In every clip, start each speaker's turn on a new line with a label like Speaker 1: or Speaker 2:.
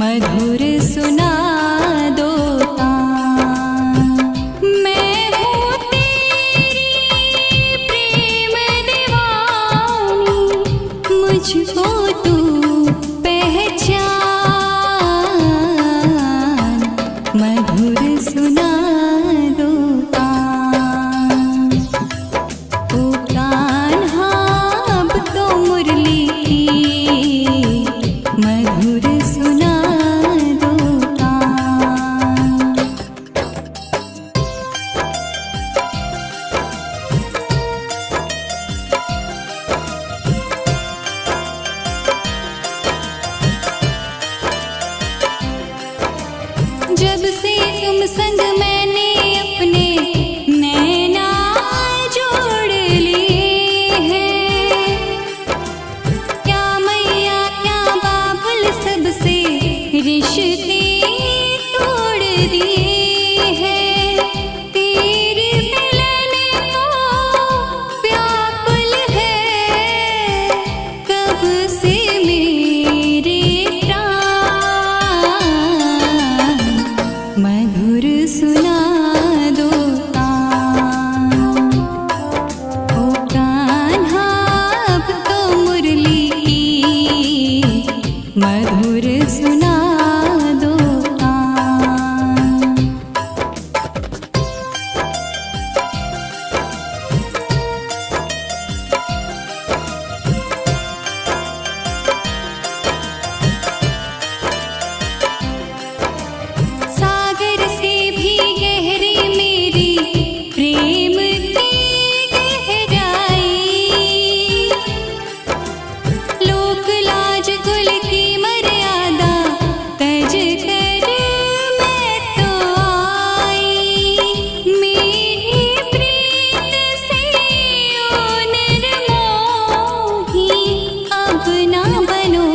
Speaker 1: मधुर सुना दो तान। मैं हूँ तेरी प्रेम दीवानी, मुझको तू पहचान। मधुर सुना दो तान। ओ कान्हा अब तो मुरली की मधुर सुना दो तान। जब से तुम संग मैंने अपने नैना जोड़ लिए हैं, क्या मैया क्या बाबुल सबसे रिश्ते तोड़ दिए हैं। तेरी मिलन को व्याकुल है कब से मेरे प्राण। मधुर सुना दो तान। ओ कान्हा अब तो मुरली की मधुर सुना दो तान। सागर से भी गहरी मेरी प्रेम की गहराई, लोक लाज कुल की मर्यादा तज कर मैं तो आई। मेरी प्रीत से ओ निर्मोही अब ना बनो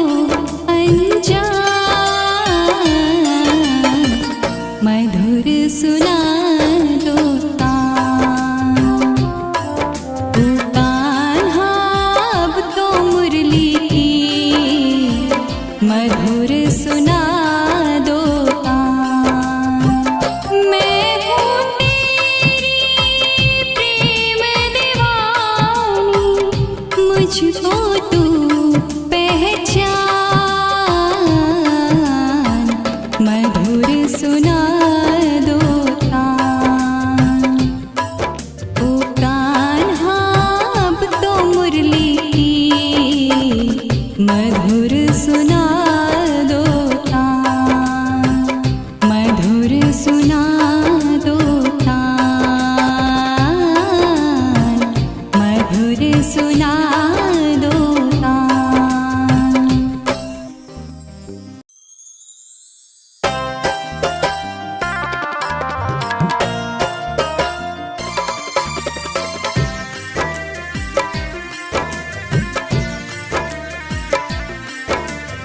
Speaker 1: अनजान। मधुर सुना दो तान। ओ कान्हा अब तो मुरली की मधुर सुना दो तान। मैं हूँ तेरी प्रेम दीवानी, मुझको तू पहचान। मधुर सुना दो तान। ओ कान्हा अब तो मुरली की मधुर सुना दो तान। मधुर सुना दो तान। मधुर सुना दो तान।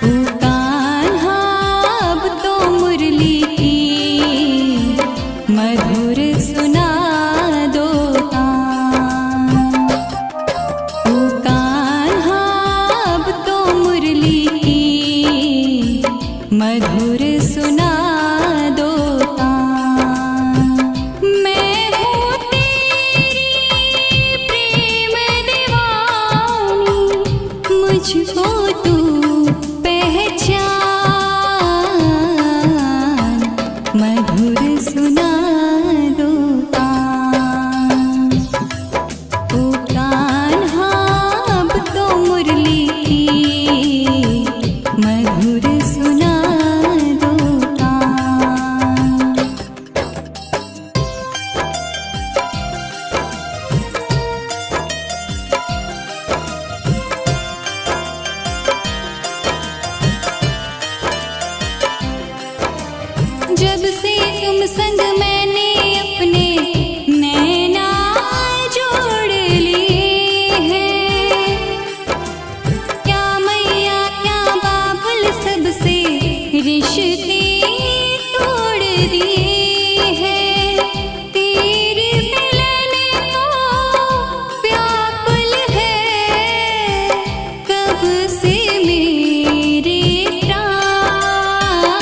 Speaker 1: ओ कान्हा अब तो मुरली की मधुर सुना दो तान। ओ कान्हा अब तो मुरली की मधुर सुना दो तान। मैं हूँ तेरी प्रेम दीवानी, मुझको तू पहचान। मधुर सुना दो तान। ओ कान्हा अब तो मुरली की मधुर सुना दो तान। जब से तुम संग मैंने अपने नैना जोड़ लिए हैं, क्या मैया क्या बाबुल सबसे रिश्ते तोड़ दिए हैं। तेरी मिलन को व्याकुल है कब से मेरे प्राण।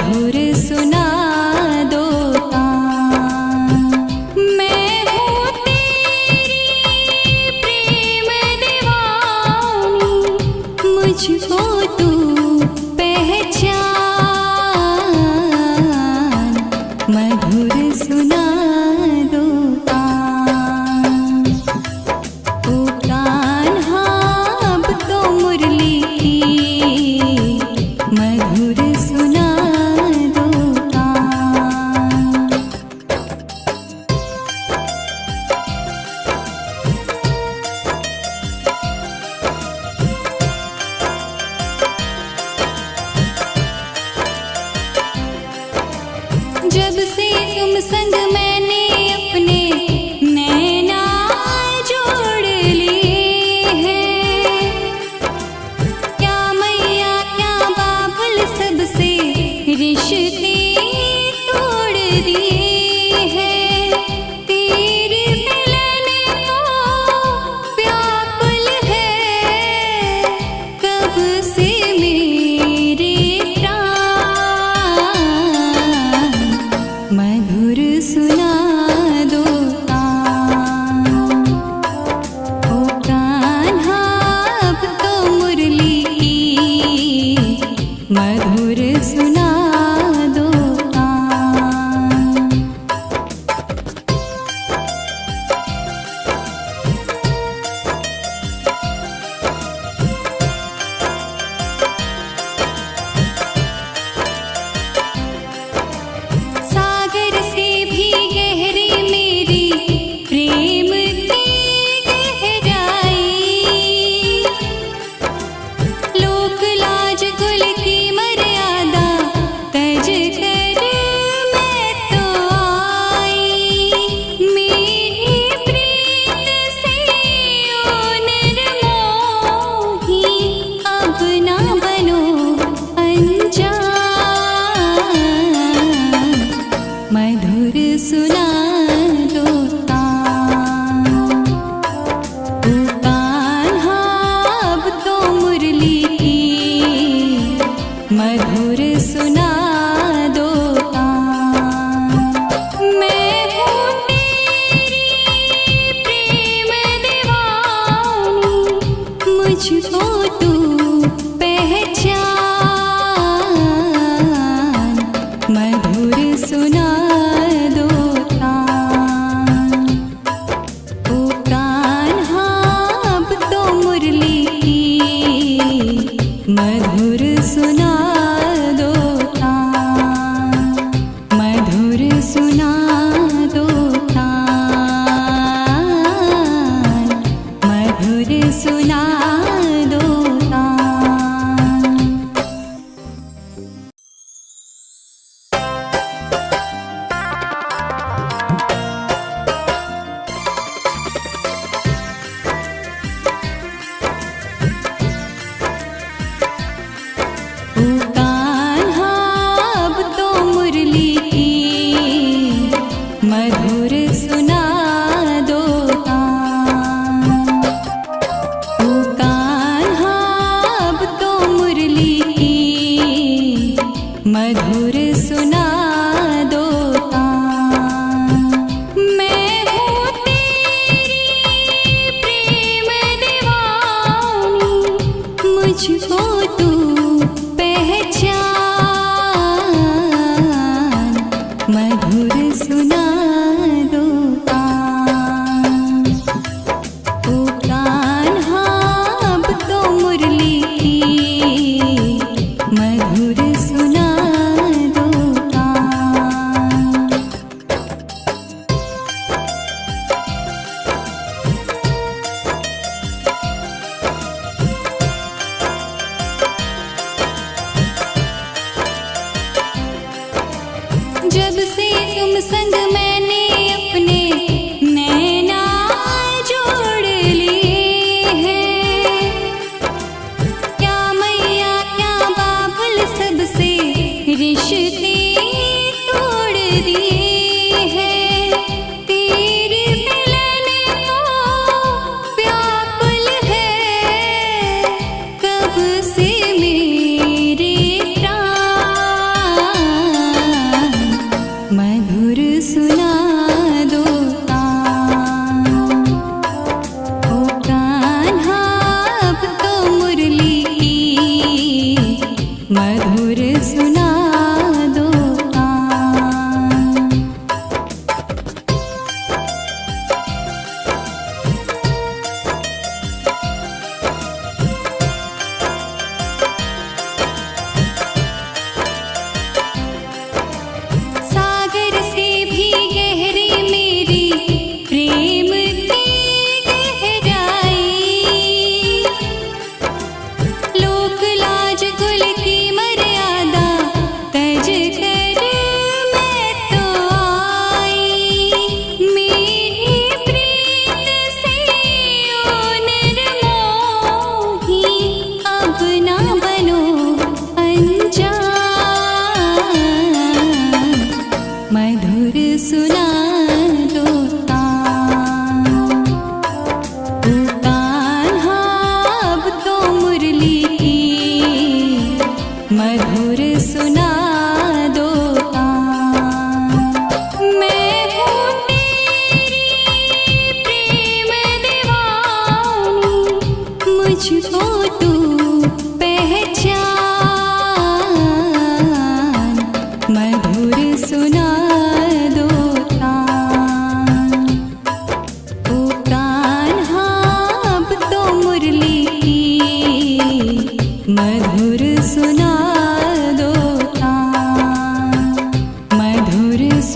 Speaker 1: मधुर सुना दो तान। मैं हूँ तेरी प्रेम दीवानी, मुझको तू पहचान, मधुर सुना दो तान। ओ कान्हा अब तो मुरली की मधुर सुना दो तान। जब से तुम संग मैंने अपने नैना जोड़ लिए हैं, क्या मैया क्या बाबुल सबसे रिश्ते तोड़ दिए हैं। तेरे मिलन को व्याकुल है कब से मेरे प्राण, मधुर सुना दो तान। ओ कान्हा अब तो मुरली की मधुर सुना दो तान। सागर से भी गहरी मेरी प्रेम की गहराई, लोक लाज कुल की मर्यादा तज कर मैं तो आई। मेरी प्रीत से ओ निर्मोही अब ना बनो अनजान, मधुर सुना दो तान। ओ कान्हा अब तो मुरली की मधुर सुना दो तान। मैं हूँ तेरी प्रेम दीवानी, मुझको तू पहचान, मधुर सुना दो तान। ओ कान्हा अब तो मुरली की मधुर सुना दो तान, मधुर सुना दो तान, मधुर सुना दो तान। ओ कान्हा अब तो मुरली की मधुर सुना दो तान। ओ कान्हा अब तो मुरली की मधुर सुना दो तान। मैं हूँ तेरी प्रेम दीवानी, मुझको तू पहचान, मधुर सुना दो तान। ओ कान्हा अब तो मुरली की मधुर सुना दो तान। जब से तुम संग मैंने अपने नैना जोड़ लिए हैं, क्या मैया क्या बाबुल सबसे रिश्ते तोड़ दिए हैं। तेरे मिलन को व्याकुल है कब से मेरे प्राण,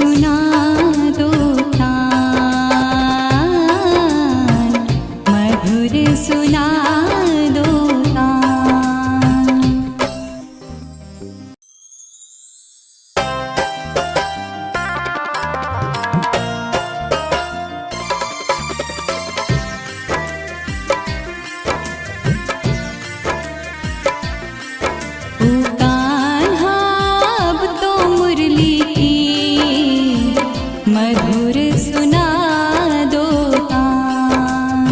Speaker 1: सुना दो तान, मधुर सुना दो तान। ओ कान्हा अब तो मुरली की मधुर सुना दो तान।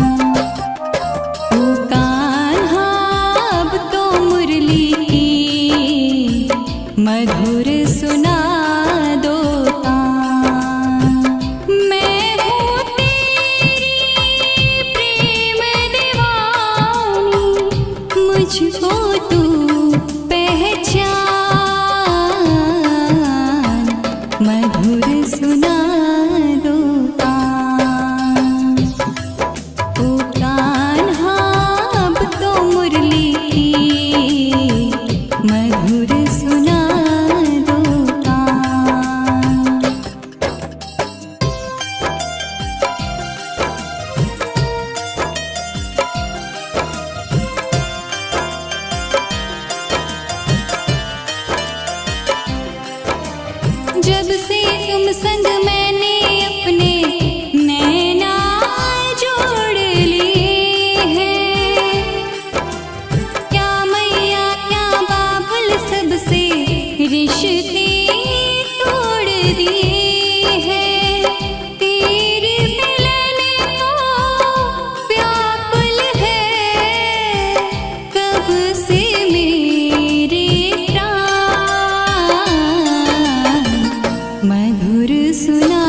Speaker 1: ओ कान्हा अब तो मुरली की मधुर सुना दो तान। मैं हूँ तेरी प्रेम दीवानी, मुझको तू पहचान, मधुर सुना दो तान। ओ कान्हा अब तो मुरली की मधुर सुना दो तान। जब से तुम संग मैंने अपने नैना जोड़ लिए हैं, क्या मैया क्या बाबुल सबसे रिश्ते तोड़ दिए हैं। तेरे मिलन को व्याकुल है कब से मेरे प्राण, मधुर सुना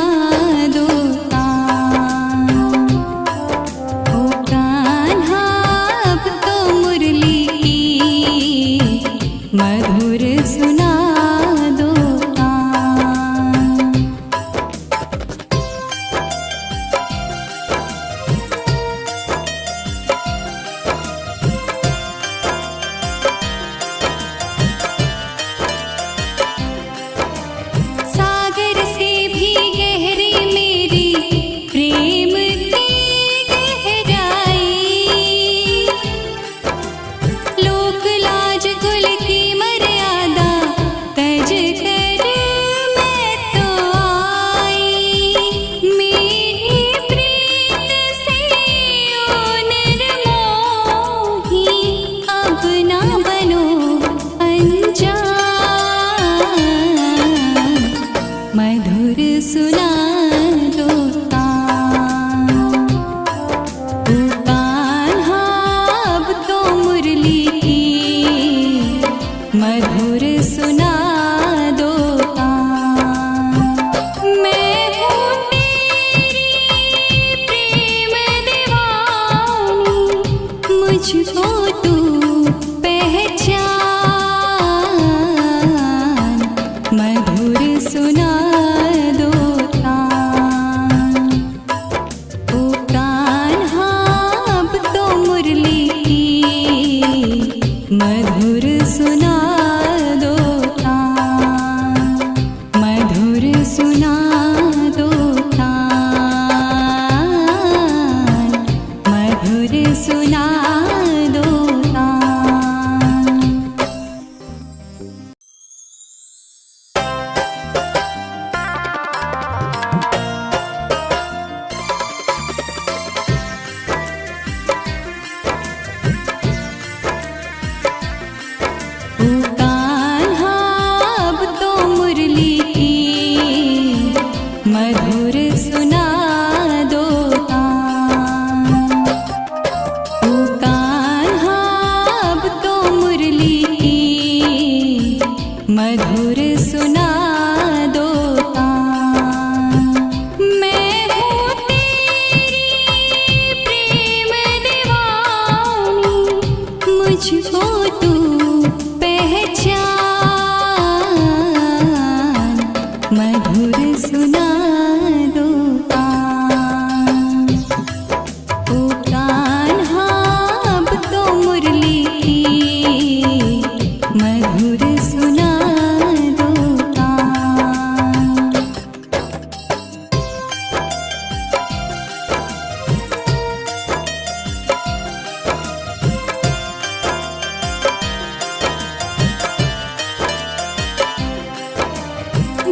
Speaker 1: दो तान। ओ कान्हा अब तो मुरली की मधुर सुना दो तान। सागर से भी गहरी मेरी प्रेम की गहराई, लोक लाज कुल की मर्यादा तज कर मैं तो आई। मेरी प्रीत से ओ निर्मोही अब ना बनो अनजान, मधुर सुना दो तान। ओ कान्हा अब तो मुरली की मधुर सुना दो तान। मैं हूँ तेरी प्रेम दीवानी, मुझको तू पहचान, मधुर सुना दो तान। ओ कान्हा अब तो मुरली की मधुर सुना दो तान, मधुर सुना दो तान, मधुर सुना दो तान। ओ कान्हा अब तो मुरली की मधुर सुना दो तान। ओ कान्हा अब तो मुरली की मधुर सुना दो तान। मैं हूँ तेरी प्रेम दीवानी, मुझको तू पहचान, मधुर सुना दो तान। ओ कान्हा अब तो मुरली की मधुर सुना दो तान।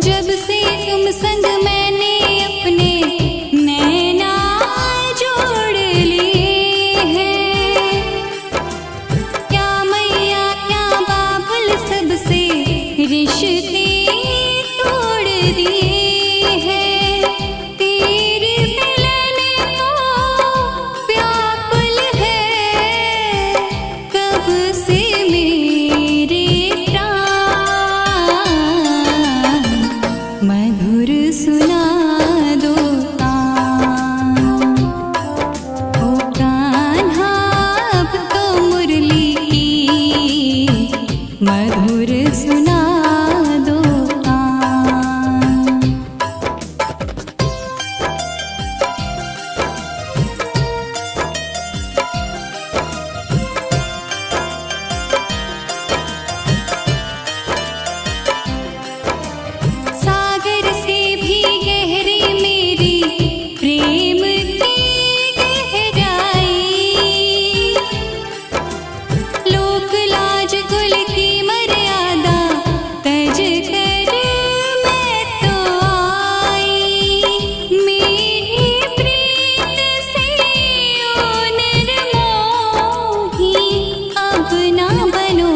Speaker 1: जब से तुम संग मैंने अपने नैना जोड़ लिए हैं, क्या मैया क्या बाबुल सबसे रिश्ते तोड़ दिए हैं। तेरे मिलन को व्याकुल है कब से मेरे प्राण, मधुर सुना दो तान। ओ कान्हा अब तो मुरली की मधुर सुना दो तान। सागर से भी गहरी मेरी प्रेम की गहराई, लोक लाज कुल की मर्यादा तज कर मैं तो आई। मेरी प्रीत से ओ निर्मोही अब ना बनो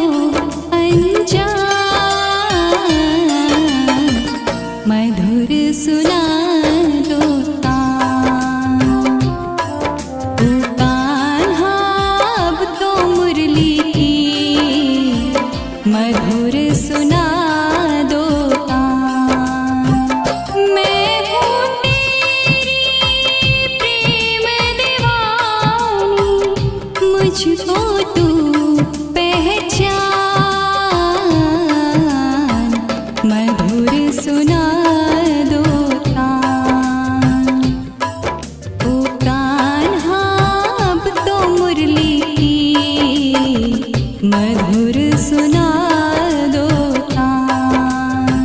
Speaker 1: अनजान, मधुर सुना दो तान। ओ कान्हा अब तो मुरली की मधुर सुना दो तान। मैं हूँ तेरी प्रेम दीवानी, मुझको तू पहचान, मधुर सुना दो तान। ओ कान्हा अब तो मुरली की मधुर सुना दो तान,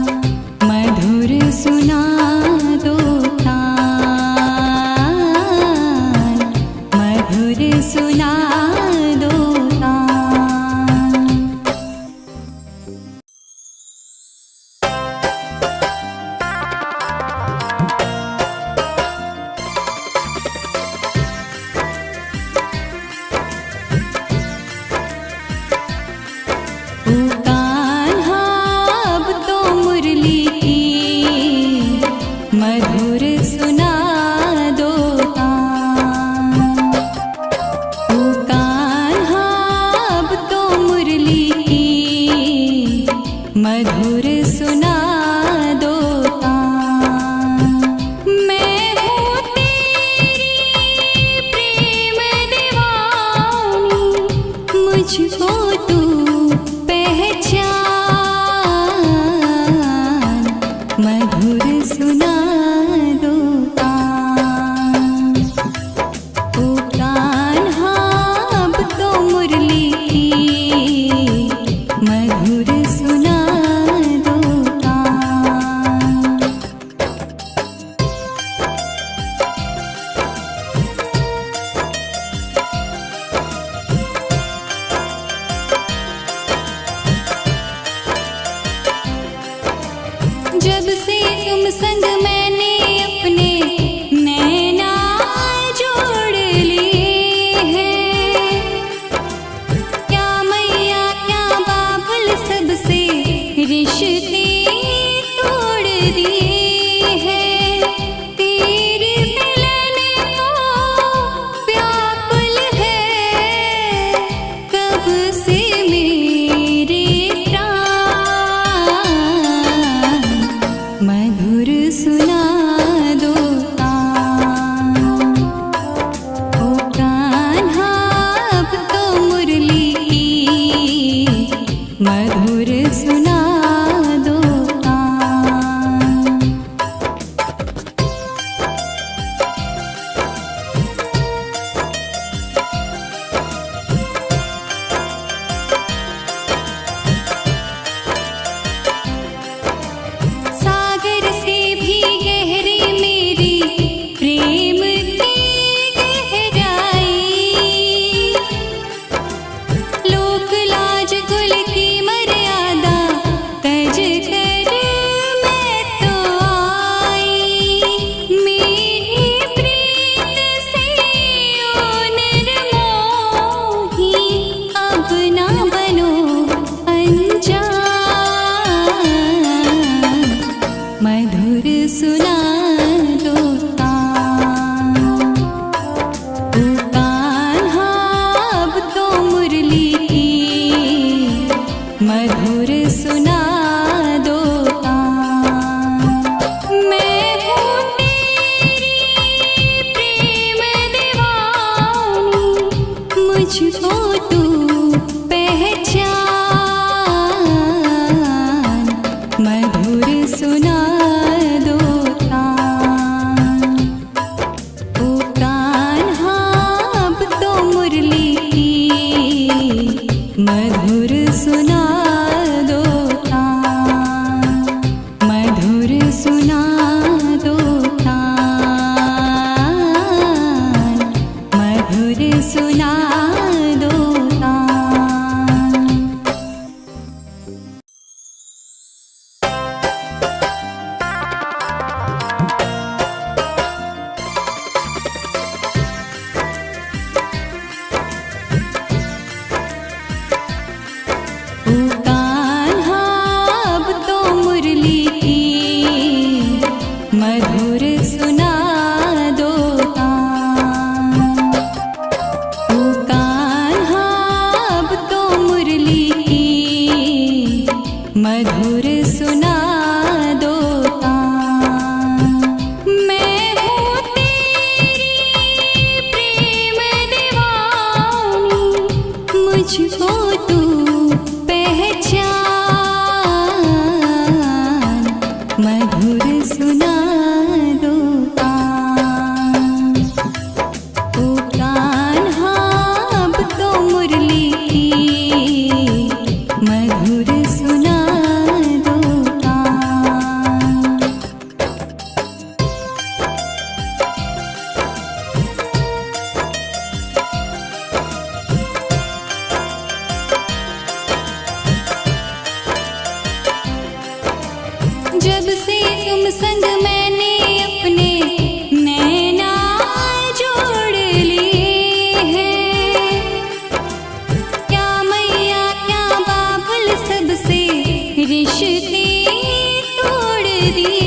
Speaker 1: मधुर सुना दो तान, मधुर सुना दो तान। ओ कान्हा अब तो मुरली की मधुर सुना दो तान। ओ कान्हा अब तो मुरली की मधुर सुना दो तान। मैं हूँ तेरी प्रेम दीवानी, मुझको तू पहचान, मधुर सुना दो तान। ओ कान्हा अब तो मुरली की मधुर सुना दो तान। जब से तुम संग मैंने अपने नैना जोड़ लिए हैं, क्या मैया क्या बाबुल सबसे रिश्ते तोड़ दिए हैं। तेरे मिलन को व्याकुल है कब से मेरे प्राण, मधुर सुना दो तान। ओ कान्हा अब तो मुरली की मधुर सुना दो तान। सुना दो तान। ओ कान्हा अब तो मुरली की मधुर सुना दो तान, मधुर सुना दो तान, मधुर सुना दो तान। ओ कान्हा अब तो मुरली की मधुर सुना दो तान। ओ कान्हा अब तो मुरली की मधुर सुना दो तान। मैं हूँ तेरी प्रेम दीवानी, मुझको तू पहचान, मधुर सुना दो तान। ओ कान्हा अब तो मुरली की मधुर सुना दो तान। जब से तुम संग मैंने अपने नैना जोड़ लिए हैं, क्या मैया क्या बाबुल सबसे रिश्ते तोड़ दिए